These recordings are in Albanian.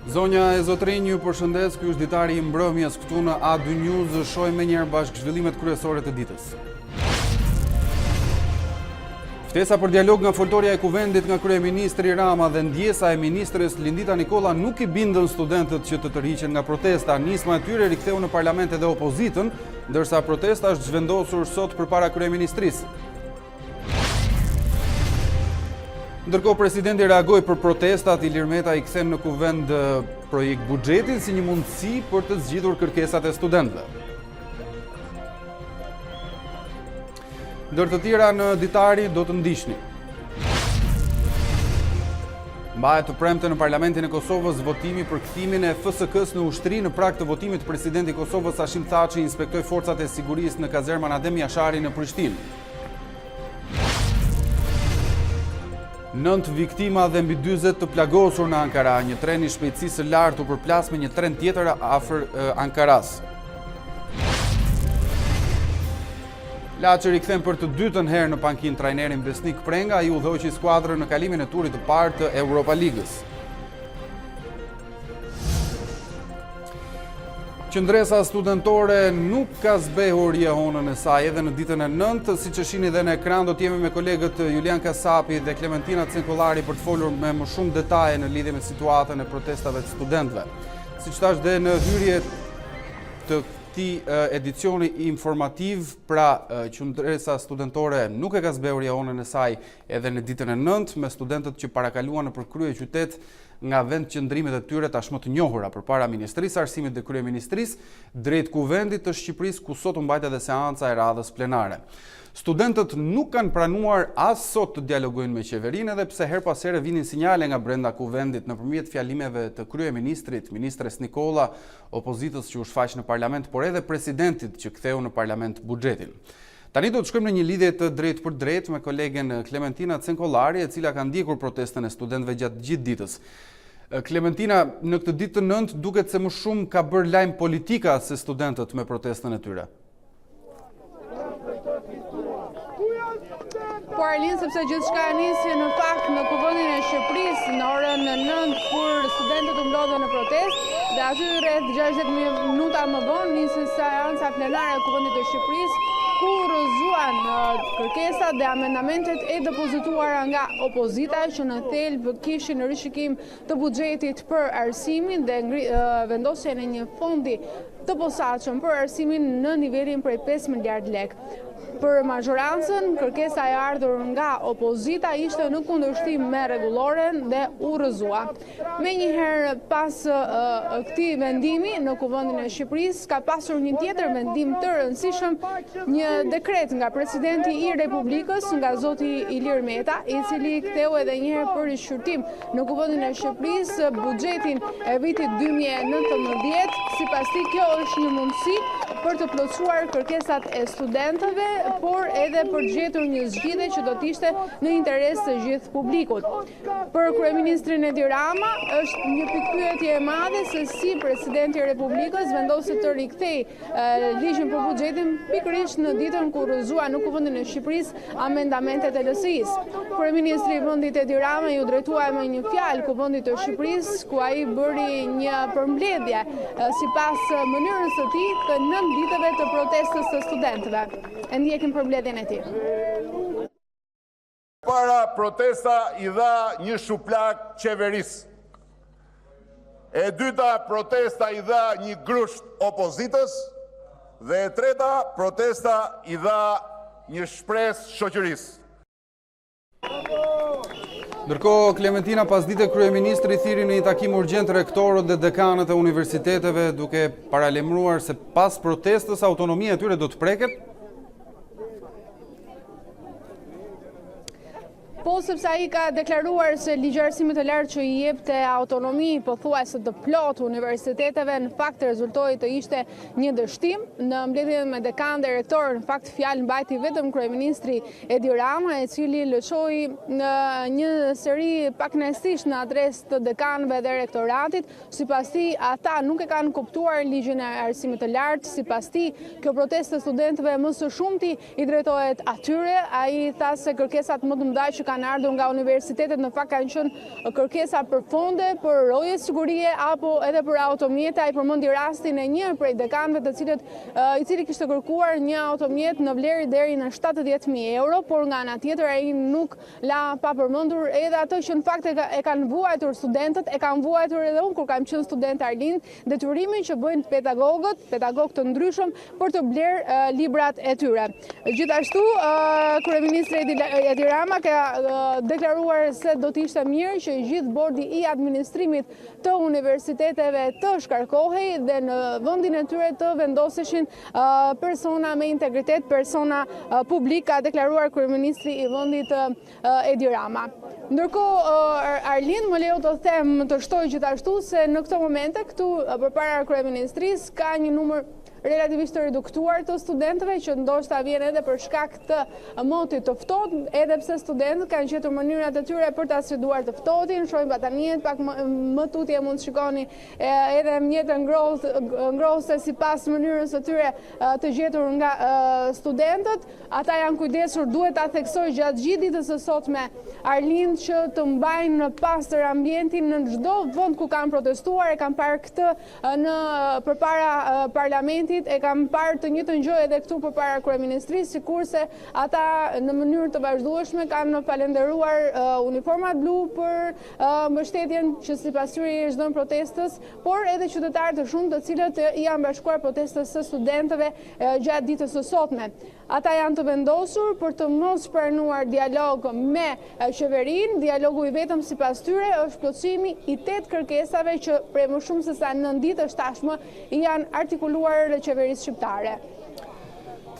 Zonja e Zotrinj, ju përshëndes, ky është Ditari i mbrëmjes këtu në A2 News. Shohim menjëherë bashkë zhvillimet kryesore të ditës. Ftesa për dialog nga foltorja e kuvendit nga kryeministri Rama dhe ndjesa e ministres Lindita Nikolla nuk i bindën studentët që të tërhiqen nga protesta. Nisma e tyre riktheu në parlament edhe opozitën, ndërsa protesta është zhvendosur sot përpara kryeministrisë. Ndërkohë presidenti reagoi për protestat, Ilir Meta i kthen në kuvend projekt buxhetin si një mundësi për të zgjidhur kërkesat e studentëve. Ndër të tjera në Ditari do të ndiqni. Mbahet të premte në Parlamentin e Kosovës votimi për kthimin e FSK-s në ushtri. Në prag të votimit presidenti i Kosovës Hashim Thaçi inspektoi forcat e sigurisë në kazermën Adem Jashari në Prishtinë. 9 viktima dhe mbi 40 të plagosur në Ankara. Një tren i shpejtësisë së lartë u përplas me një tren tjetër afër Ankaras. Laçi rikthen për të dytën herë në pankinë trajnerin Besnik Prenga, ai udhëhoqi skuadrën në kalimin e turit të parë të Europa Ligës. Qendresa studentore nuk ka zbehur jehonën e saj edhe në ditën e 9, siç e shihni edhe në ekran. Do të jemi me kolegët Julian Kasapi dhe Klementina Cenkollari për të folur me më shumë detaje në lidhje me situatën e protestave të studentëve. Siç thash dhe në hyrje të këtij edicioni informativ, pra qendresa studentore nuk e ka zbehur jehonën e saj edhe në ditën e 9, me studentët që parakaluan nëpër krye qytet nga vend qëndrimet e tyre tashmë të njohura përpara Ministrisë së Arsimit dhe Kryeministrisë drejt kuvendit të Shqipërisë, ku sot u mbajt edhe seanca e radhës plenare. Studentët nuk kanë pranuar as sot të dialogojnë me qeverinë, edhe pse her pas here vinin sinjale nga brenda kuvendit nëpërmjet fjalimeve të kryeministrit, ministres Nikolla, opozitës që u shfaq në parlament, por edhe presidentit që ktheu në parlament buxhetin. Tani do të shkojmë në një lidhje të drejtë për drejtë me kolegen Klementina Cenkollari, e cila ka ndjekur protestën e studentëve gjatë gjithë ditës. Klementina, në këtë ditë të 9 duket se më shumë ka bërë lajm politika se studentët me protestën e tyre. Po Arlin, sepse gjithçka nisi në fakt në kuvendin e Shqipërisë në orën 9 kur studentët u mblodhen në protestë, dhe aty rreth 60 minuta më vonë nisi seanca plenare e kuvendit të Shqipërisë, ku rrëzuan kërkesat dhe amendamentet e depozituara nga opozita që në thelb kishin rishikim të buxhetit për arsimin dhe vendosjen e një fondi të posaçëm për arsimin në nivelin prej 5 miliard lekë. Për majorancën, kërkesa e ardhur nga opozita ishte në kundërshtim me rregulloren dhe u rrëzua. Menjëherë pas këtij vendimi në kuvendin e Shqipërisë ka pasur një tjetër vendim të rëndësishëm, një dekret nga presidenti i Republikës, nga zoti Ilir Meta, i cili ktheu edhe një herë për rishqyrtim në kuvendin e Shqipërisë buxhetin e vitit 2019. Sipas tij, kjo është një mundësi për të plotësuar kërkesat e studentëve, por edhe për gjetur një zgjidhje që do të ishte në interes të gjithë publikut. Për kryeministrin Edi Rama është një pikpyetje e madhe se si presidenti i Republikës vendosi të rikthejë ligjin për buxhetin pikërisht në ditën kur rrëzua në kuvendin e Shqipërisë amendamentet e LSI-s. Kryeministri i vendit Edi Rama ju drejtua me një fjalë kuvendit të Shqipërisë, ku ai bëri një përmbledhje sipas mënyrës së tij të 9 ditëve të protestës së studentëve. E ndjekim përmbledhjen e tij. Para protesta i dha një shuplak qeverisë. E dyta protesta i dha një grusht opozitës dhe e treta protesta i dha një shpresë shoqërisë. Ndërkohë, Klementina, pas dite kryeministri thiri në një takim urgjent rektorët dhe dekanët e universiteteve, duke paralajmëruar se pas protestës autonomia e tyre do të preket. Po, sepse ai ka deklaruar se ligji i arsimit të lartë që i jepte autonomi pothuajse të plotë universiteteve në fakt rezultoi të ishte një dështim. Në mbledhjen me dekan dhe rektor, në fakt fjalë mbajti vetëm kryeministri Edi Rama, i cili lëshoi një seri pakënaqësisht në adresë të dekanëve dhe rektoratit. Sipas tij, ata nuk e kanë kuptuar ligjin e arsimit të lartë. Sipas tij, kjo protestë të studentëve më së shumti i drejtohet atyre. Ai tha se kërkesat më të mëdha që kanë ardhur nga universitetet në fakt kanë qenë kërkesa për fonde, për roje sigurie apo edhe për automjete. Ai përmendi rastin e një prej dekanëve i cili kishte kërkuar një automjet në vlerë deri në 70.000 euro, por nga ana tjetër ai nuk la pa përmendur edhe ato që në fakt e kanë vuajtur studentët, e kanë vuajtur edhe unë kur kam qenë student Arlind, detyrimin që bëjnë pedagogë të ndryshëm për të blerë librat e tyre. Gjithashtu, kryeministri Edi Rama ka deklaruar se do të ishte mirë që gjithë bordi i administrimit të universiteteve të shkarkohej dhe në vendin e tyre të vendoseshin persona me integritet, persona publik, ka deklaruar kryeministri i vendit Edi Rama. Ndërkohë, Arlind, më lejo të them, të shtoj gjithashtu se në këto momente këtu përpara kryeministrisë ka një numër relativisht të reduktuar të studentëve që ndoshta vjen edhe për shkak të motit të ftohtë, edhe pse studentët kanë gjetur mënyrat e tyre për ta sfiduar të ftohtin, shohim bataniet pak më tutje mund të shikoni edhe mjete ngrohëse sipas mënyrës së tyre të gjetur nga studentët. Ata janë kujdesur, duhet ta theksoj gjatë gjithë ditës së sotme Arlind që të mbajnë në pastër ambientin në çdo vend ku kanë protestuar. E kanë parë këtë përpara parlamentit, e kam parë të njëjtën gjë edhe këtu përpara kryeministrisë, sikurse ata në mënyrë të vazhdueshme kanë falenderuar uniformat blu për mbështetjen që sipas tyre i çdo protestës, por edhe qytetarë të shumë të cilët janë bashkuar protestës së studentëve gjatë ditës së sotme. Ata janë të vendosur për të mos pranuar dialog me qeverinë. Dialogu i vetëm sipas tyre është plotësimi i 8 kërkesave që prej më shumë se sa 9 ditësh tashmë janë artikuluar qeverisë shqiptare.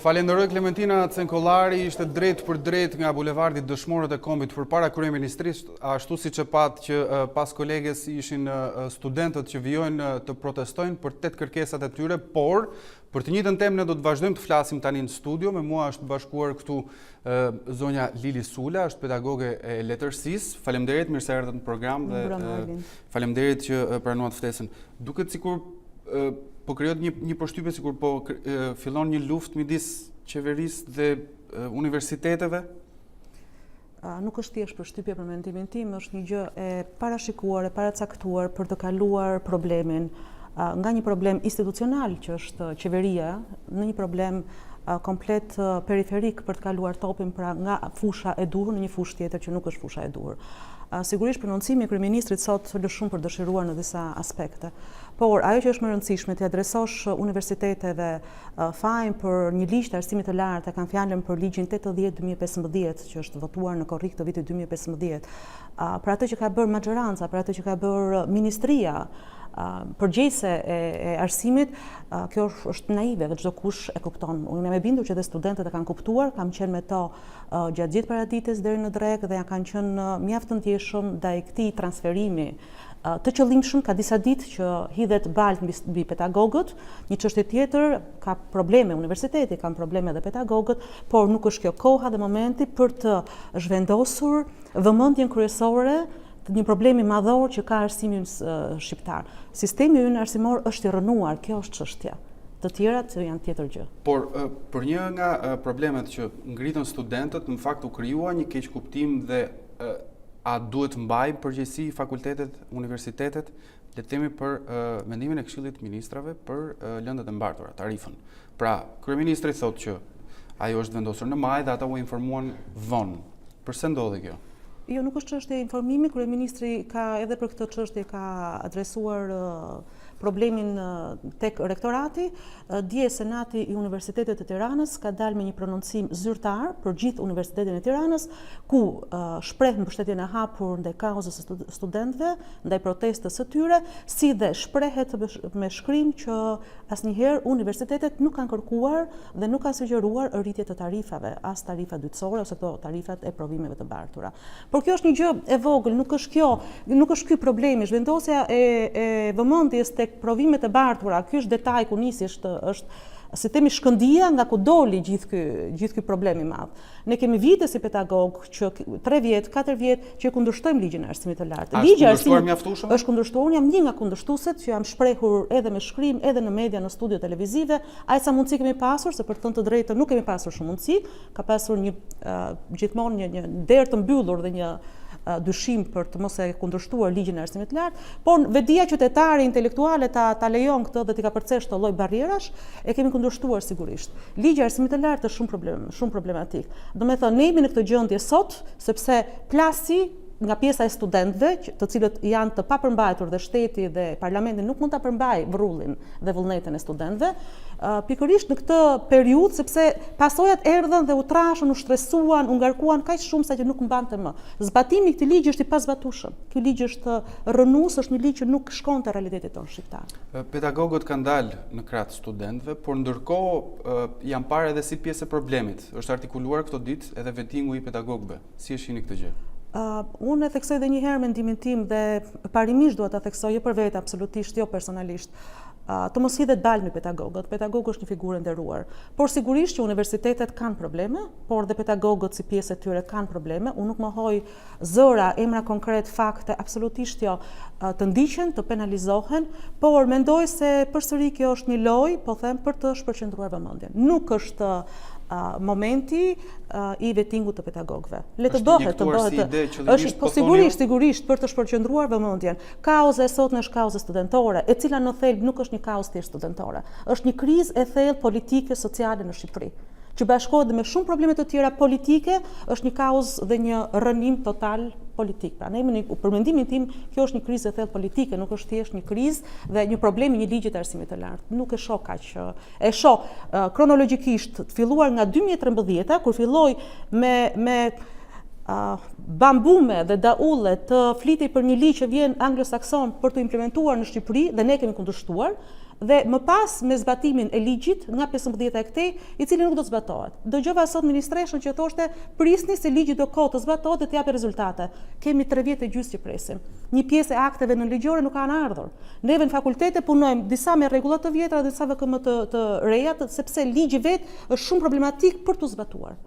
Falenderoj Klementina Cenkollari, ishte drejt për drejt nga bulevardi Dëshmorët e Kombit përpara kryeministrisë, ashtu siç e pat që pas koleges ishin studentët që vijojnë të protestojnë për 8 kërkesat e tyre, por për të njëjtën temë ne do të vazhdojmë të flasim tani në studio. Me mua është bashkuar këtu zonja Lili Sula, është pedagoge e letërsisë. Faleminderit, mirë se erdhët në program dhe faleminderit që pranuat ftesën. Duket sikur po krijohet një përshtypje sikur po fillon një luftë midis qeverisë dhe universiteteve? Nuk është thjesht përshtypje për mendimin tim, është një gjë e parashikuar, e paracaktuar për të kaluar problemin nga një problem institucional që është qeveria në një problem komplet periferik për të kaluar topin pra nga fusha e dur në një fushë tjetër që nuk është fusha e dur. Sigurisht prononcimi i kryeministrit sot lë shumë për dëshiruar në disa aspekte. Por ajo që është më rëndësishme të adresosh universiteteve fajin për një ligj të arsimit të lartë, kanë fjalën për ligjin 80/2015 që është votuar në korrik të vitit 2015. Për atë që ka bërë maxhoranca, për atë që ka bërë ministria përgjegjëse e arsimit, kjo është naive dhe çdo kush e kupton. Unë jam e bindur që edhe studentët e kanë kuptuar, kam qenë me to gjatë gjithë paraditës deri në drekë dhe ja kanë qenë mjaft të ndjeshëm ndaj këtij transferimi të qëllimshëm. Ka disa ditë që hidhet balë mbi pedagogët, një çështje tjetër ka probleme universiteti, kanë probleme edhe pedagogët, por nuk është kjo koha dhe momenti për të zhvendosur vëmendjen kryesore të një problemi madhor që ka arsimi shqiptar. Sistemi ynë arsimor është i rënuar, kjo është çështja. Të tjerat janë tjetër gjë. Por për një nga problemet që ngritën studentët, në fakt u krijua një keq kuptim dhe a duhet mbajnë përgjegjësi fakultetet, universitetet, le të themi për mendimin e Këshillit të Ministrave për lëndët e mbartura, tarifën. Pra, kryeministri thotë që ajo është vendosur në maj dhe ata u informuan vonë. Përse ndodhi kjo? Jo, nuk është çështje informimi, kryeministri ka edhe për këtë çështje ka adresuar problemin tek rektorati. Dje Senati i Universitetit të Tiranës ka dalë me një prononcim zyrtar për gjithë Universitetin e Tiranës, ku shpreh mbështetjen e hapur ndaj kauzës së studentëve, ndaj protestës së tyre, si dhe shprehet me shkrim që asnjëherë universitetet nuk kanë kërkuar dhe nuk kanë sugjeruar rritje të tarifave, as tarifa dytësore ose këto tarifat e provimeve të bartura. Por kjo është një gjë e vogël, nuk është ky problemi, zhvendosja e vëmendjes tek provimet e bartura. Ky është detaj ku nisi është si themi shkëndia nga ku doli gjithë ky problem i madh. Ne kemi vite si pedagog që 3 vjet, 4 vjet që kundërshtojmë ligjin e arsimit të lartë. Ligji i arsimit mjaftueshëm? Është kundërshtuar, unë jam një nga kundërshtuesit që jam shprehur edhe me shkrim, edhe në media, në studio televizive, aq sa mundësi kemi pasur, se për të drejtën nuk kemi pasur shumë mundësi, ka pasur gjithmonë një derë të mbyllur dhe një dyshim për të mos e kundërshtuar ligjin e arsimit të lartë, por vetdia qytetare intelektuale ta lejon këtë dhe t'i ka përcjell çdo lloj barrierash, e kemi kundërshtuar sigurisht. Ligji i arsimit të lartë është shumë problematik. Do të thonë, ne jemi në këtë gjendje sot sepse plasi nga pjesa e studentëve, të cilët janë të papërmbajtur dhe shteti dhe parlamenti nuk mund ta përmbajë vrrullin dhe vullnetin e studentëve, pikërisht në këtë periudhë sepse pasojat erdhën dhe u trashën, u shtresuan, u ngarkuan kaq shumë sa që nuk mbante më. Zbatimi i këtij ligji është i pazbatueshëm. Ky ligj është rrënues, është një ligj që nuk shkon te realiteti tonë shqiptar. Pedagogët kanë dalë në krah të studentëve, por ndërkohë janë parë edhe si pjesë e problemit. Është artikuluar këto ditë edhe vettingu i pedagogëve. Si e shihni këtë gjë? Unë e theksoj edhe një herë mendimin tim dhe parimisht dua ta theksoj jo për vete, absolutisht jo personalisht. Të mos hidhet balë me pedagogët. Pedagogu është një figurë e nderuar. Por sigurisht që universitetet kanë probleme, por dhe pedagogët si pjesë e tyre kanë probleme. Unë nuk mohoj zëra, emra konkret, fakte, absolutisht jo, të ndiqen, të penalizohen, por mendoj se përsëri kjo është një lojë, po them, për të shpërqendruar vëmendjen. Nuk është momenti i vettingut të pedagogëve. Le të bëhet, është po sigurisht për të shpërqendruar vëmendjen. Kauza e sotme është kauza studentore, e cila në thelb nuk është një kauzë thjesht studentore. Është një krizë e thellë politike sociale në Shqipëri, që bashkohet me shumë probleme të tjera politike, është një kauzë dhe një rënim total politik. Pra, për mendimin tim, kjo është një krizë e thellë politike, nuk është thjesht një krizë dhe një problem i një ligji të arsimit të lartë. Nuk e shoh kaq. E shoh kronologjikisht të filluar nga 2013, kur filloi me bambume dhe daulle të flitej për një ligj që vjen anglosakson për të implementuar në Shqipëri dhe ne kemi kundërshtuar, dhe më pas me zbatimin e ligjit nga 15 e këtej, i cili nuk do të zbatohet. Dëgjova sot ministreshën që thoshte prisni se ligji do kohë të zbatohet dhe të japë rezultate. Kemi 3 vjet e gjysmë që presim. Një pjesë e akteve nënligjore nuk kanë ardhur. Neve në fakultete punojmë disa me rregulla të vjetra dhe disa VKM të reja, sepse ligji vet është shumë problematik për të zbatuar.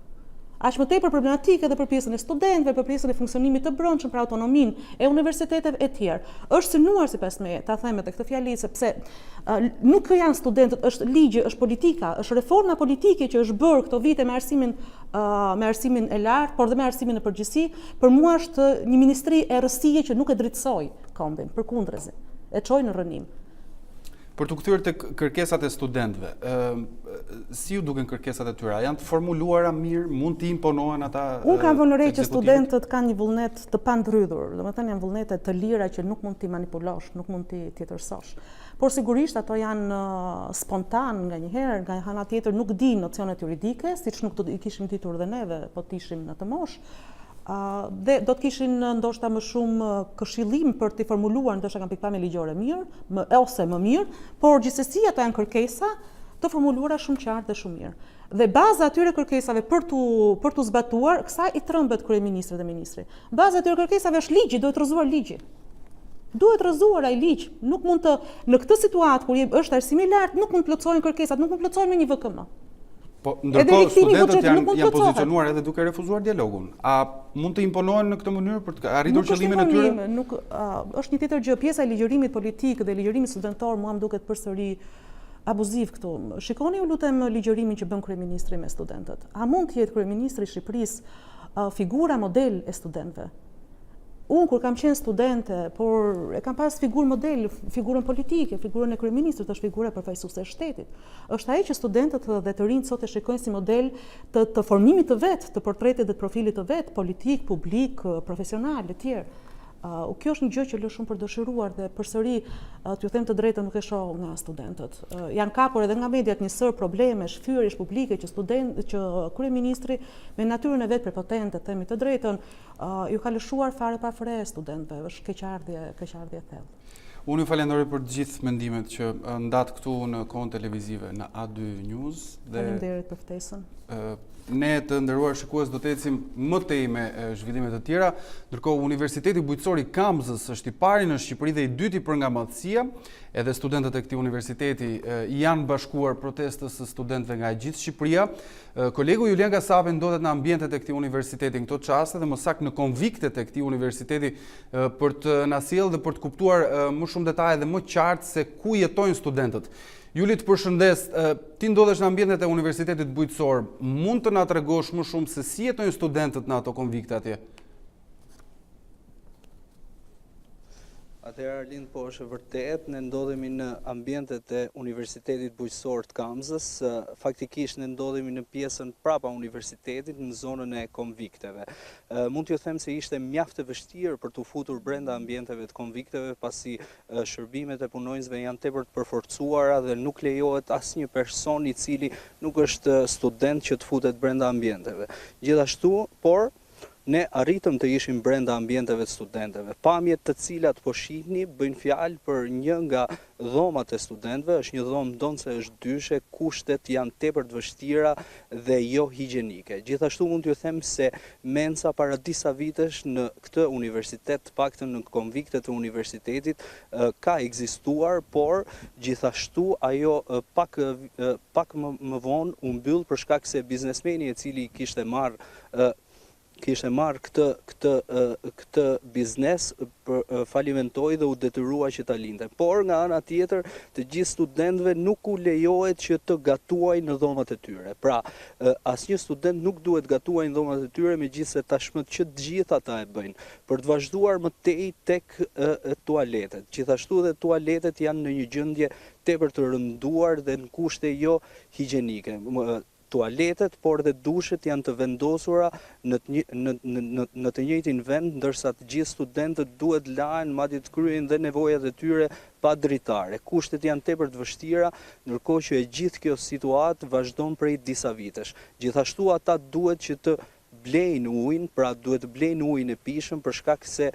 Aq më tepër problematike edhe për pjesën e studentëve, për pjesën e funksionimit të brendshëm, për autonominë e universiteteve e tjerë. Është synuar sipas meje, ta them edhe këtë fjali, sepse nuk janë studentët, është ligji, është politika, është reforma politike që është bërë këto vite me arsimin e lartë, por dhe me arsimin e përgjithësi. Për mua është një ministri e rësie që nuk e drejtësoi kombin, përkundrezi, e çoi në rënim. Për të kthyer tek kërkesat e studentëve, si ju duken kërkesat e tyre? Janë të formuluara mirë, mund të imponohen ata? Unë kam vënë re që studentët kanë një vullnet të pandrydhur, domethënë janë vullnete të lira që nuk mund t'i manipulosh, nuk mund t'i tërsosh. Por sigurisht ato janë spontan nganjëherë, nga ana tjetër nuk dinë nocionet juridike, siç nuk do i kishim ditur dhe neve, po të ishim në të moshë. Dhe do të kishin ndoshta më shumë këshillim për të formuluar ndoshta kanë pikpamje ligjore mirë ose më mirë, por gjithsesi ato janë kërkesa të formuluara shumë qartë dhe shumë mirë. Dhe baza atyre kërkesave për tu zbatuar, kësaj i trembet kryeministri dhe ministri. Baza atyre kërkesave është ligji, duhet rrëzuar ligji. Duhet rrëzuar ai ligj. Nuk mund të në këtë situatë kur është arsimi i lartë, nuk mund të plotësohen kërkesat, nuk mund të plotësohen me një VKM. Po, ndërkohë studentët janë pozicionuar edhe duke refuzuar dialogun. A mund të imponohen në këtë mënyrë për të arritur qëllimin e tyre? Nuk është një tjetër gjë, pjesa e ligjërimit politik dhe ligjërimit studentor mua më duket përsëri abuziv këtu. Shikoni ju lutem ligjërimin që bën kryeministri me studentët. A mund të jetë kryeministri i Shqipërisë figura model e studentëve? Unë kur kam qenë studente, por e kam pas figurë model, figurën politike, figurën e kryeministrit, është figura përfaqësuese e shtetit. Është ai që studentët dhe të rinjt sot e shikojnë si model të formimit të vet, të portretit dhe të profilit të vet, politik, publik, profesional e tjerë. Kjo është një gjë që lë shumë për dëshiruar dhe përsëri t'ju them të drejtën nuk e shoh nga studentët. Janë kapur edhe nga mediat një sër probleme, shfyrjesh publike që kryeministri me natyrën e vet prepotente, themi të drejtën, ju ka lëshuar fare pa fre studentëve, është keqardhje e thellë. Unë ju falenderoj për të gjithë mendimet që ndat këtu në kohën televizive në A2 News. Faleminderit për ftesën. Ne të nderuar shikues do të ecim më tej me zhvillime të tjera, ndërkohë Universiteti Bujqësor i Kamzës është i pari në Shqipëri dhe i dyti për nga madhësia. Edhe studentët e këtij universiteti janë bashkuar protestës së studentëve nga gjithë Shqipëria. Kolegu Julian Kasapi ndodhet në ambientet e këtij universiteti në këto çaste dhe më saktë në konviktet e këtij universiteti për të na sjellë dhe për të kuptuar më shumë detaje dhe më qartë se ku jetojnë studentët. Juli, të përshëndes, ti ndodhesh në ambientet e Universitetit Bujqësor, mund të na tregosh më shumë se si jetojnë studentët në ato konvikte atje? Atëherë Arlind, po është vërtet, ne ndodhemi në ambientet e Universitetit Bujqësor të Kamzës, faktikisht ne ndodhemi në pjesën prapa universitetit, në zonën e konvikteve. Mund t'ju them se ishte mjaft e vështirë për t'u futur brenda ambienteve të konvikteve, pasi shërbimet e punonjësve janë tepër të përforcuara dhe nuk lejohet asnjë person i cili nuk është student që të futet brenda ambienteve. Gjithashtu, por ne arritëm të ishim brenda ambienteve të studentëve. Pamjet të cilat po shihni bëjnë fjalë për një nga dhomat e studentëve, është një dhomë ndonse është dyshe, kushtet janë tepër të vështira dhe jo higjienike. Gjithashtu mund t'ju them se mensa para disa vitesh në këtë universitet, paktën në konviktet e universitetit, ka ekzistuar, por gjithashtu ajo pak më vonë u mbyll për shkak se biznesmeni i cili kishte marrë këtë biznes falimentoi dhe u detyrua që ta linte. Por nga ana tjetër, të gjithë studentëve nuk u lejohet që të gatuajnë në dhomat e tyre. Pra, asnjë student nuk duhet gatuajnë në dhomat e tyre, megjithëse tashmë që të gjithë ata e bëjnë, për të vazhduar më tej tek tualetet. Gjithashtu dhe tualetet janë në një gjendje tepër të rënduar dhe në kushte jo higjienike. Tualetet, por dhe dushet janë të vendosura në të njëjtin vend, ndërsa të gjithë studentët duhet lahen, madje të kryejnë dhe nevojat e tyre pa dritare. Kushtet janë tepër të vështira, ndërkohë që e gjithë kjo situatë vazhdon prej disa vitesh. Gjithashtu ata duhet që të blejnë ujin, pra duhet të blejnë ujin e pishëm për shkak se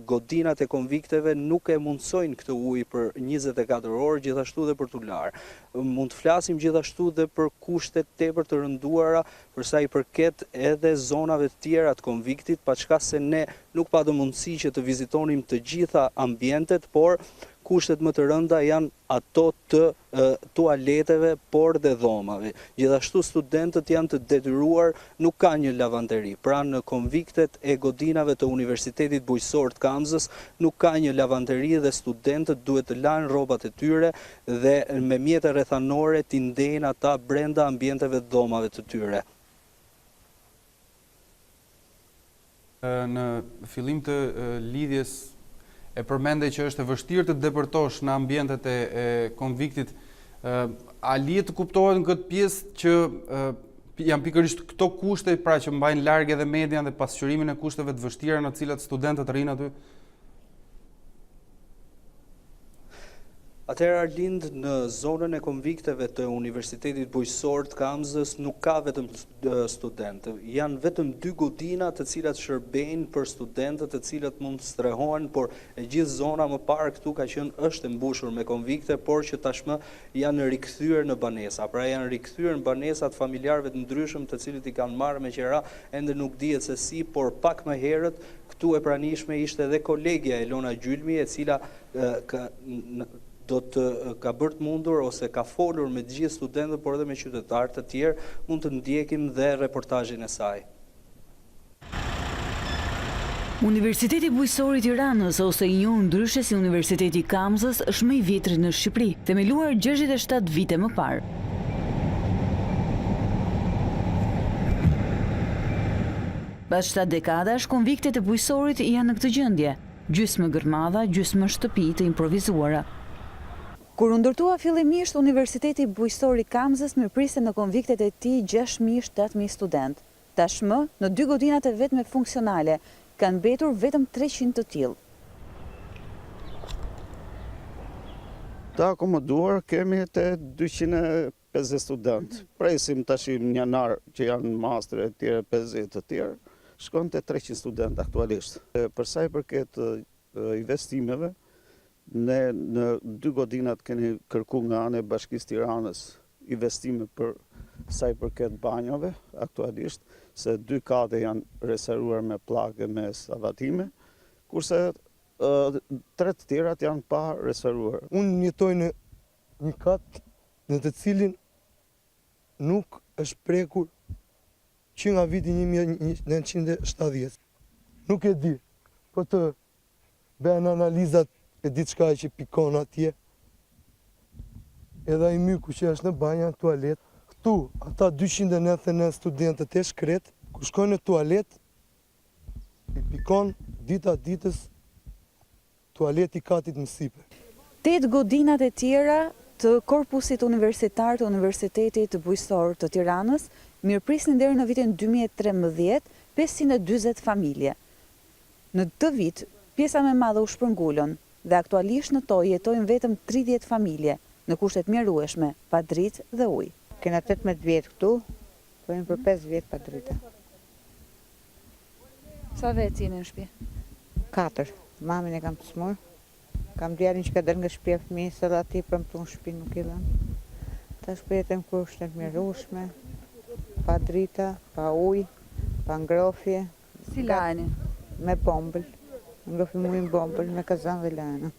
godinat e konvikteve nuk e mundsojnë këtë ujë për 24 orë, gjithashtu dhe për t'u larë. Mund të flasim gjithashtu dhe për kushtet tepër të rënduara për sa i përket edhe zonave të tjera të konviktit, paçka se ne nuk patëm mundësi që të vizitonim të gjitha ambientet, por kushtet më të rënda janë ato të tualeteve, por dhe dhomave. Gjithashtu studentët janë të detyruar, nuk ka një lavanderi. Pra në konviktet e godinave të Universitetit Bujqësor të Kamzës nuk ka një lavanderi dhe studentët duhet të lanë rrobat e tyre dhe me mjete rrethanore t'i ndejnë ata brenda ambienteve të dhomave të tyre. Në fillim të lidhjes e përmendej që është e vështirë të depërtosh në ambientet e konviktit. A lihet të kuptohet në këtë pjesë që janë pikërisht këto kushte, pra që mbajnë larg edhe median dhe pasqyrimin e kushteve të vështira në të cilat studentët rrinë aty? Atëherë Arlind, në zonën e konvikteve të Universitetit Bujqësor të Kamzës nuk ka vetëm studentë. Janë vetëm 2 godina të cilat shërbejnë për studentët të cilat mund të strehohen, por e gjithë zona më parë këtu ka qenë është e mbushur me konvikte, por që tashmë janë rikthyer në banesa. Pra janë rikthyer në banesat familjarëve të ndryshëm të cilët i kanë marrë me qira, ende nuk dihet se si, por pak më herët këtu e pranishme ishte edhe kolegja Elona Gjylmi, e cila do të ka bërë të mundur ose ka folur me të gjithë studentët, por edhe me qytetarë të tjerë, mund të ndjekim dhe reportazhin e saj. Universiteti Bujqësor i Tiranës, ose i njohur ndryshe si Universiteti i Kamzës, është më i vjetri në Shqipëri, themeluar 67 vite më parë. Pas 7 dekadash, konviktet e bujqësorit janë në këtë gjendje, gjysmë gërmadha, gjysmë shtëpi të improvizuara. Kur u ndërtua fillimisht Universiteti Bujqësor i Kamzës, mirëpriste në konviktet e tij 6.000-7.000 student. Tashmë, në 2 godinat e vetme funksionale, kanë mbetur vetëm 300 të tillë. Të akomoduar kemi të 250 studentë. Presim tash në janar që janë master e tjere 50 të tjerë, shkon të 300 studentë aktualisht. Për sa i përket investimeve, Ne në 2 godinat keni kërku nga anë e Bashkisë Tiranës investime për sa i përket banjave aktualisht, se 2 kate janë reseruar me plagë me stavatime, kurse 3 të tjerat janë pa reseruar. Unë jetoj në një kat në të cilin nuk është prekur që nga viti 1970. Nuk e di, po të bëhen analizat e diçka që pikon atje, edhe i myku që është në banja, në tualet. Këtu, ata 299 studentët e shkret, ku shkojnë në tualet, i pikon dita ditës tualeti katit mësipe. 8 godinat e tjera të korpusit universitar të Universitetit Bujqësor të Tiranës mirëprisnin deri në vitin 2013 540 familje. Në të vit, pjesa më e madhe u shpërngulën dhe aktualisht në to jetojnë vetëm 30 familje në kushtet mjerueshme, pa dritë dhe ujë. Kena 18 vjetë këtu, po jenë për 5 vjetë pa drita. Sa vetë jeni në shtëpi? 4. Mamin e kam të smur. Kam djarin që ka dërë nga shtëpia fëmijë, se dhe ati për më të në shtëpi nuk i dhënë. Ta shpetem kushtet mjerueshme, pa drita, pa ujë, pa ngrofje. Si lajni? Me bombël. Ngrofi mujnë bombël me kazan dhe lajna.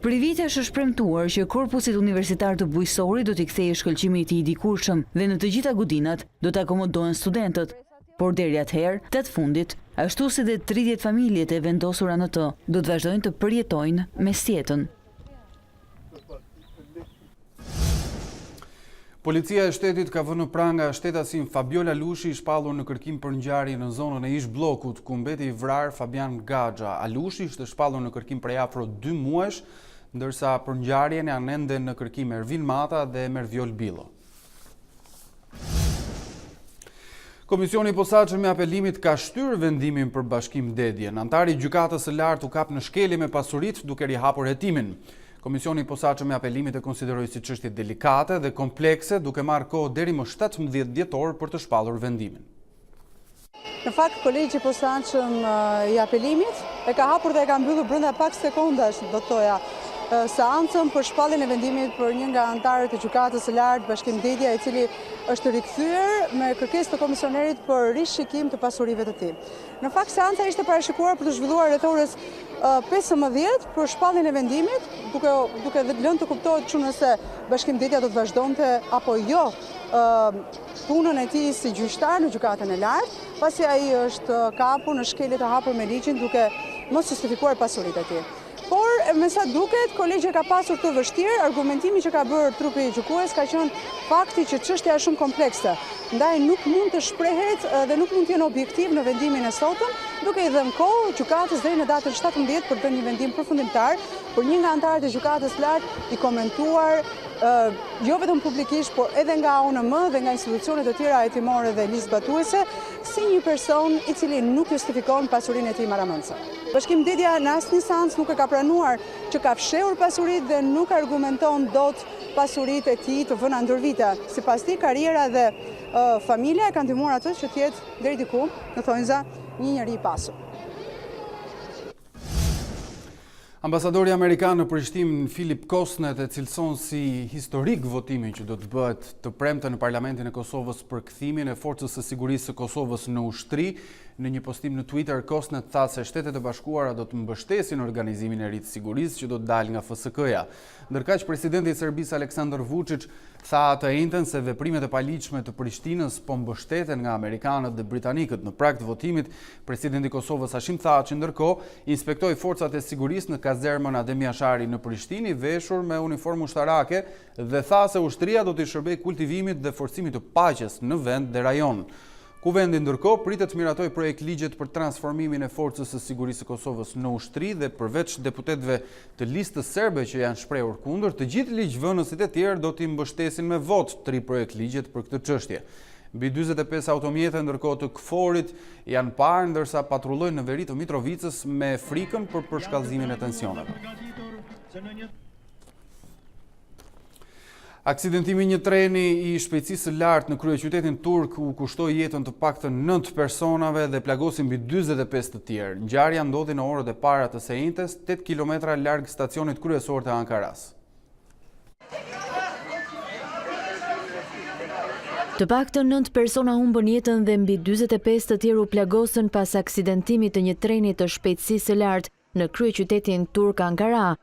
Për vitesh është premtuar që korpusit universitar të Bujqësorit do t'i kthejë shkëlqimin e tij i dikurshëm dhe në të gjitha godinat do të akomodohen studentët. Por deri atëherë, 8 fundit, ashtu si dhe 30 familjet e vendosura në të, do të vazhdojnë të përjetojnë mesjetën. Policia e shtetit ka vënë pranga shtetasin Fabiola Lushi i shpallur në kërkim për ngjarje në zonën e ish bllokut ku mbeti i vrar Fabian Gaxha. Alushi ishte shpallur në kërkim prej afro 2 muajsh, ndërsa për ngjarjen janë ende në kërkim Ervin Mata dhe Merviol Billo. Komisioni i posaçëm i apelimit ka shtyr vendimin për bashkim dedjen. Antari i gjykatës së lartë u kap në shkelje me pasuritë duke rihapur hetimin. Komisioni i posaçëm i apelimit e konsideroi si çështje delikate dhe komplekse, duke marrë kohë deri më 17 dhjetor për të shpallur vendimin. Në fakt, kolegji i posaçëm i apelimit e ka hapur dhe e ka mbyllur brenda pak sekondash, do të thoja, seancën për shpalljen e vendimit për një nga anëtarët e gjykatës së lartë Bashkim Dedja, i cili është rikthyer me kërkesë të komisionerit për rishikim të pasurive të tij. Në fakt, seanca ishte parashikuar për të zhvilluar rreth orës 15 për shpalljen e vendimit, duke lënë të kuptohet që nëse Bashkim Dedja do të vazhdonte apo jo punën e tij si gjyqtar në gjykatën e lartë, pasi ai është kapur në shkelje të hapur me ligjin duke mos justifikuar pasuritë e tij. Por, me sa duket, kolegja ka pasur të vështirë, argumentimi që ka bërë trupi gjykues ka qenë fakti që çështja është shumë komplekse. Ndaj nuk mund të shprehet dhe nuk mund të jenë objektiv në vendimin e sotëm, duke i dhënë kohë gjykatës deri në datën 17 për të dhënë një vendim përfundimtar, por një nga anëtarët e gjykatës lartë i komentuar jo vetëm publikisht, por edhe nga ONM dhe nga institucionet e tjera hetimore dhe ligj-zbatuese, si një person i cili nuk justifikon pasurinë e tij marramëndse. Bashkim Dedja në asnjë seancë nuk e ka pranuar që ka fshehur pasuritë dhe nuk argumenton dot pasuritë e tij të vëna ndër vite. Sipas tij, karriera dhe familja e kanë ndihmuar atë që të jetë deri diku, në thonjza, një njeri i pasur. Ambasadori Amerikan në Prishtinë, Philip Kosnet, e cilëson si historik votimin që do të bëhet të premten në Parlamentin e Kosovës për kthimin e Forcës së Sigurisë së Kosovës në ushtri. Në një postim në Twitter, Kosnet tha se Shtetet e Bashkuara do të mbështesin organizimin e ri të sigurisë që do të dalë nga FSK-ja. Ndërkaq, presidenti i Serbisë Aleksandar Vučić tha të njëjtën se veprimet e paligjshme të Prishtinës po mbështeten nga amerikanët dhe britanikët. Në prag të votimit, presidenti i Kosovës Hashim Thaçi ndërkohë inspektoi forcat e sigurisë në kazermën Adem Jashari në Prishtinë, veshur me uniformë ushtarake, dhe tha se ushtria do të shërbejë kultivimit dhe forcimit të paqes në vend dhe rajon. Kuvendi ndërkohë pritet të miratoj projekt ligjet për transformimin e Forcës së Sigurisë së Kosovës në ushtri dhe përveç deputetëve të listës serbe që janë shprehur kundër, të gjithë ligjvënësit e tjerë do t'i mbështesin me votë 3 projekt ligjet për këtë çështje. Mbi 45 automjete ndërkohë të KFOR-it janë parë ndërsa patrullojnë në veri të Mitrovicës me frikën për përshkallëzimin e tensioneve. Aksidentimi një treni i shpejtësisë së lartë në kryeqytetin turk u kushtoi jetën të paktën 9 personave dhe plagosi mbi 45 të tjerë. Ngjarja ndodhi në orët e para të së njëjtës, 8 kilometra larg stacionit kryesor të Ankaras. Të paktën 9 persona humbën jetën dhe mbi 45 të tjerë u plagosën pas aksidentimit të një treni të shpejtësisë së lartë në kryeqytetin turk Ankara.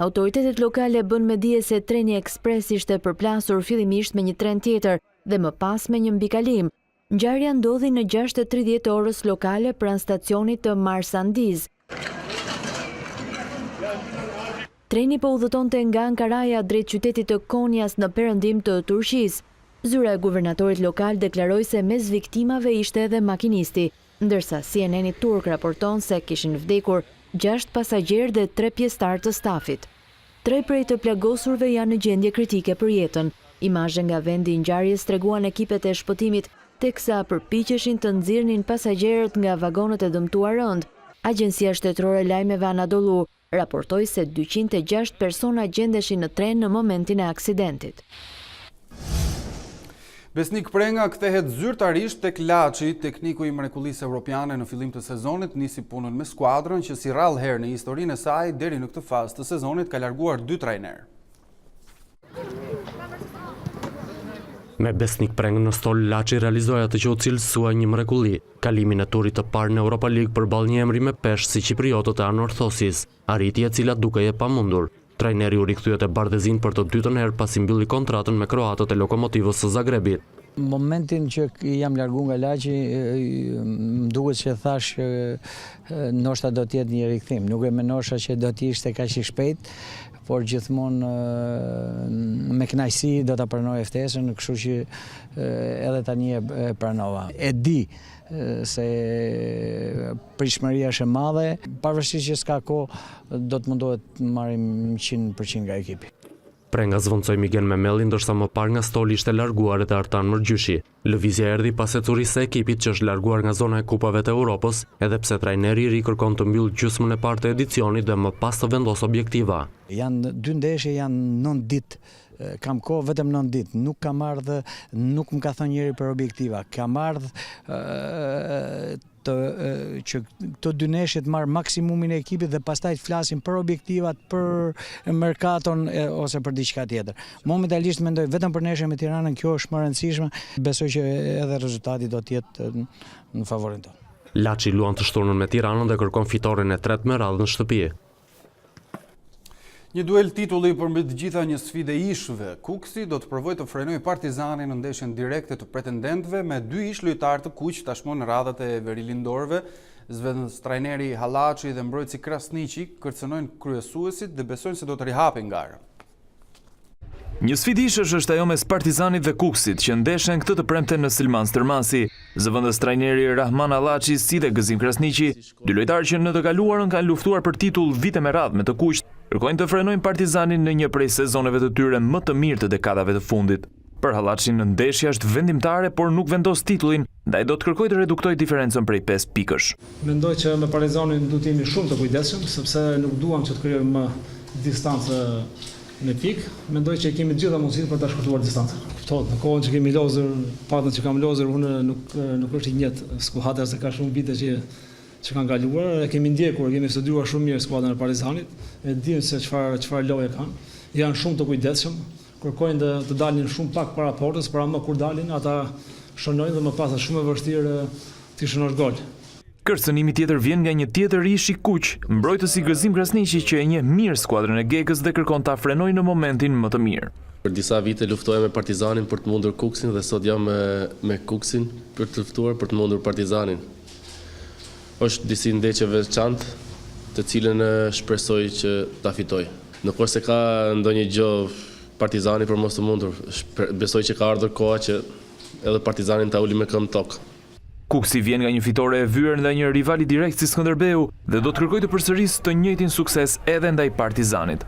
Autoritetet lokale bën me dije se treni ekspres ishte përplasur fillimisht me një tren tjetër dhe më pas me një mbikalim. Ngjarja ndodhi në 6:30 orës lokale pranë stacionit të Marsandiz. Treni po udhëtonte nga Ankaraja drejt qytetit të Konjas në perëndim të Turqisë. Zyra e guvernatorit lokal deklaroi se mes viktimave ishte edhe makinisti, ndërsa CNN-i turk raporton se kishin vdekur 6 pasagjerë dhe 3 pjesëtar të stafit. 3 prej të plagosurve janë në gjendje kritike për jetën. Imazhe nga vendi i ngjarjes treguan ekipet e shpëtimit teksa përpiqeshin të nxirrnin pasagjerët nga vagonët e dëmtuar rënd. Agjencia Shtetërore e Lajmeve Anadolu raportoi se 206 persona gjendeshin në tren në momentin e aksidentit. Besnik Prenga kthehet zyrtarisht tek Laçi, tekniku i mrekullisë evropiane në fillim të sezonit nisi punën me skuadrën që si rrallë herë në historinë e saj deri në këtë fazë të sezonit ka larguar 2 trajnerë. Me Besnik Preng në stol, Laçi realizoi atë që u cilësua një mrekulli, kalimin e turit të parë në Europa League për ballë një emri me peshë si qipriotët e Anorthosis, arritje e cila dukej e pamundur. Trajneri u rikthyet e Bardezin për të dytën herë pasi mbylli kontratën me kroatët e Lokomotivës së Zagrebit. Momentin që jam largu nga Laçi, më duket që thash ndoshta do të jetë një rikthim. Nuk e mendosha që do të ishte kaq i shpejt, por gjithmonë me kënaqësi do ta pranoj ftesën, kështu që edhe tani e pranova. E di se pritshmëria është e madhe, pavarësisht që s'ka kohë, do të mundohet të marrim 100% nga ekipi. Prenga zvonçoi Miguel Memeli, ndërsa më parë nga stoli ishte larguar edhe Artan Mërgjyshi. Lëvizja erdhi pas ecurisë së ekipit që është larguar nga zona e kupave të Europës, edhe pse trajneri i ri kërkon të mbyll gjysmën e parë të edicionit dhe më pas të vendosë objektiva. Janë 2 ndeshje, janë 9 ditë. Kam kohë vetëm 9 ditë, nuk kam ardhur, nuk më ka thënë njëri për objektiva. Kam ardhur që këto 2 ndeshje të marr maksimumin e ekipit dhe pastaj të flasim për objektivat, për merkaton ose për diçka tjetër. Momentalisht mendoj vetëm për ndeshjen me Tiranën, kjo është më e rëndësishme. Besoj që edhe rezultati do të jetë në favorin tonë. Laçi luan të shturnën me Tiranën dhe kërkon fitoren e 3 me radhë në shtëpi. Një duel titulli përmbi të gjitha një sfidë e ishve. Kuksi do të provojë të frenojë Partizanin në ndeshjen direkte të pretendentëve me 2 ish lojtarë të kuq tashmë në radhët e verilindorëve. Zvedës trajneri Hallaçi dhe mbrojtësi Krasniqi kërcënojnë kryesuesit dhe besojnë se do të rihapin garën. Një sfidë ishësh është ajo mes Partizanit dhe Kuksit, që ndeshen këtë të premte në Silman Stërmasi. Zëvendës trajneri Rahman Hallaçi si dhe Gëzim Krasniqi, 2 lojtarë që në të kaluarën kanë luftuar për titull vite me radhë me të kuq, kërkojnë të frenojnë Partizanin në një prej sezoneve të tyre më të mirë të dekadave të fundit. Për Hallaçin në ndeshja është vendimtare, por nuk vendos titullin, ndaj do të kërkojë të reduktojë diferencën prej 5 pikësh. Mendoj që me Partizanin duhet të jemi shumë të kujdesshëm, sepse nuk duam që të krijojmë më distancë në pikë. Mendoj që kemi të gjitha mundësitë për ta shkurtuar distancën. Kuptohet, në kohën që kemi lozur, patën që kam lozur, unë nuk është i njëjtë skuadra se ka shumë vite që kanë kaluar, e kemi ndjekur, kemi studiuar shumë mirë skuadrën e Partizanit, e dimë se çfarë loje kanë. Janë shumë të kujdesshëm, kërkojnë të dalin shumë pak para portës, para më kur dalin, ata shënojnë dhe më pas është shumë e vështirë të shënosh gol. Kërcënimi tjetër vjen nga një tjetër ish i kuq, mbrojtësi Gëzim Krasniqi që e njeh mirë skuadrën e Gegës dhe kërkon ta frenojë në momentin më të mirë. Për disa vite luftoja me Partizanin për të mundur Kuksin dhe sot jam me Kuksin për të luftuar për të mundur Partizanin. Është disi ndeshjeve veçantë, të cilën shpresoj që ta fitoj. Nuk është se ka ndonjë gjë Partizani për mos të mundur. Besoj që ka ardhur koha që edhe Partizanin ta uli me këmbë tokë. Kuksi vjen nga një fitore e vyer nga një rivali direkt si Skënderbeu dhe do të kërkojë të përsërisë të njëjtin sukses edhe ndaj Partizanit.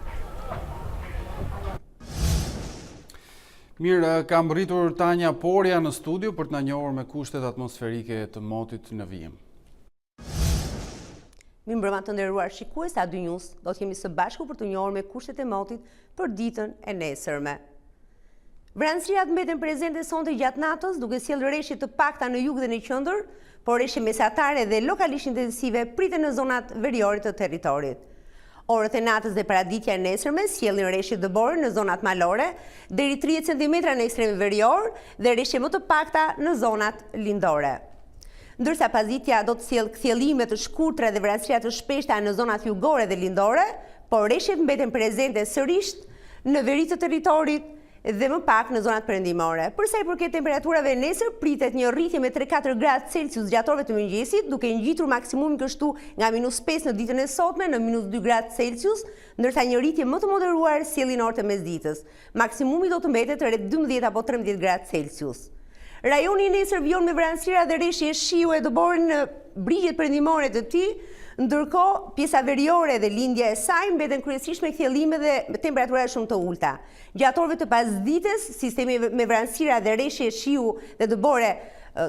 Mirë, kam rritur Tanja Porja në studio për të na njohur me kushtet atmosferike të motit në vijim. Mirëmbrëma të nderuar shikues, A2 News do të jemi së bashku për të njohur me kushtet e motit për ditën e nesërme. Vranësirat mbeten prezente sonte gjatë natës, duke sjellë rreshje të pakta në jug dhe në qendër, por rreshje mesatare dhe lokalisht intensive priten në zonat veriore të territorit. Orët e natës dhe paraditja e nesërme sjellin rreshje dëbore në zonat malore, deri 30 cm në ekstremin verior dhe rreshje më të pakta në zonat lindore. Ndërsa pazitja do të sjellë kthjellime të shkurtra dhe vranësira të shpeshta në zonat jugore dhe lindore, por rreshjet mbeten prezente sërish në veri të territorit dhe më pak në zonat perëndimore. Për sa i përket temperaturave nesër, pritet një rritje me 3-4 gradë Celsius gjatë orëve të mëngjesit, duke ngjitur maksimumin kështu nga -5 në ditën e sotme në -2 gradë Celsius, ndërsa një rritje më të moderuar sjellin orët e mesditës. Maksimumi do të mbetet rreth 12 apo 13 gradë Celsius. Rajoni i nesër vjon me vranësira dhe rreshje shiu e dëbore në brigjet perëndimore të tij, ndërkohë pjesa veriore dhe lindja e saj mbeten kryesisht me kthjellime dhe temperatura shumë të ulta. Gjatë orëve të pasdites, sistemi me vranësira dhe rreshje shiu dhe dëbore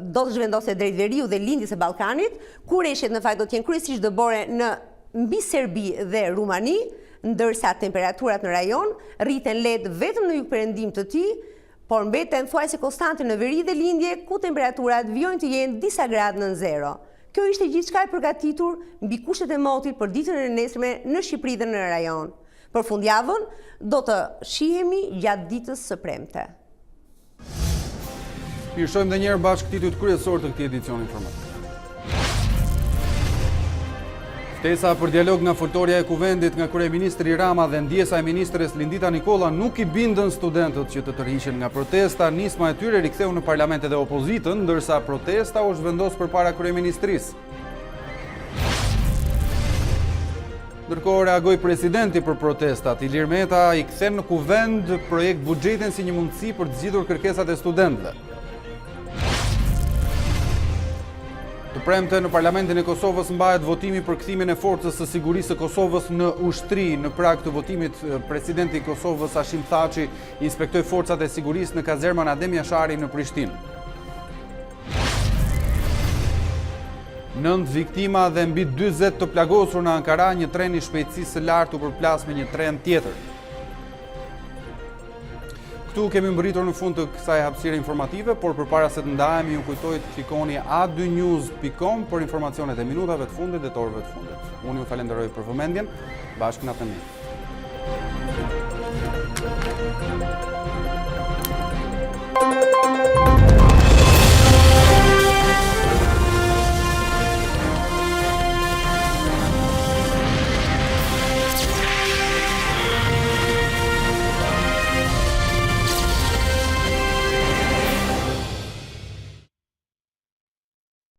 do të zhvendoset drejt veriut dhe lindjes së Ballkanit, ku rreshjet në fakt do të jenë kryesisht dëbore në mbi Serbi dhe Rumani, ndërsa temperaturat në rajon rriten lehtë vetëm në jugperëndim të tij, por mbeten thuajse konstante në veri dhe lindje, ku temperaturat vijojnë të jenë disa gradë nën zero. Kjo ishte gjithçka e përgatitur mbi kushtet e motit për ditën e nesërme në Shqipëri dhe në rajon. Për fundjavën do të shihemi gjatë ditës së premte. Mirëshojmë edhe një herë bashkë titujt kryesor të këtij edicioni informativ. Ftesa për dialog nga foltorja e kuvendit nga kryeministri Rama dhe ndjesa e ministres Lindita Nikolla nuk i bindën studentët që të tërhiqen nga protesta. Nisma e tyre riktheu në parlamentet e opozitën, ndërsa protesta u zhvendos përpara kryeministrisë. Ndërkohë reagoi presidenti për protestat. Ilir Meta i kthen në kuvend projekt buxhetin si një mundësi për të zgjidhur kërkesat e studentëve. Të premte në Parlamentin e Kosovës mbahet votimi për kthimin e forcës së sigurisë së Kosovës në ushtri. Në prag të votimit, presidenti i Kosovës Hashim Thaçi inspektoi forcat e sigurisë në kazermën Adem Jashari në Prishtinë. 9 viktima dhe mbi 40 të plagosur në Ankara, një tren i shpejtësisë së lartë u përplas me një tren tjetër. Këtu kemi mbërritur në fund të kësaj hapësire informative, por përpara se të ndahemi, ju kujtoj të shikoni a2news.com për informacionet e minutave të fundit dhe të orëve të fundit. Unë ju falenderoj për vëmendjen, bashkë natën mirë.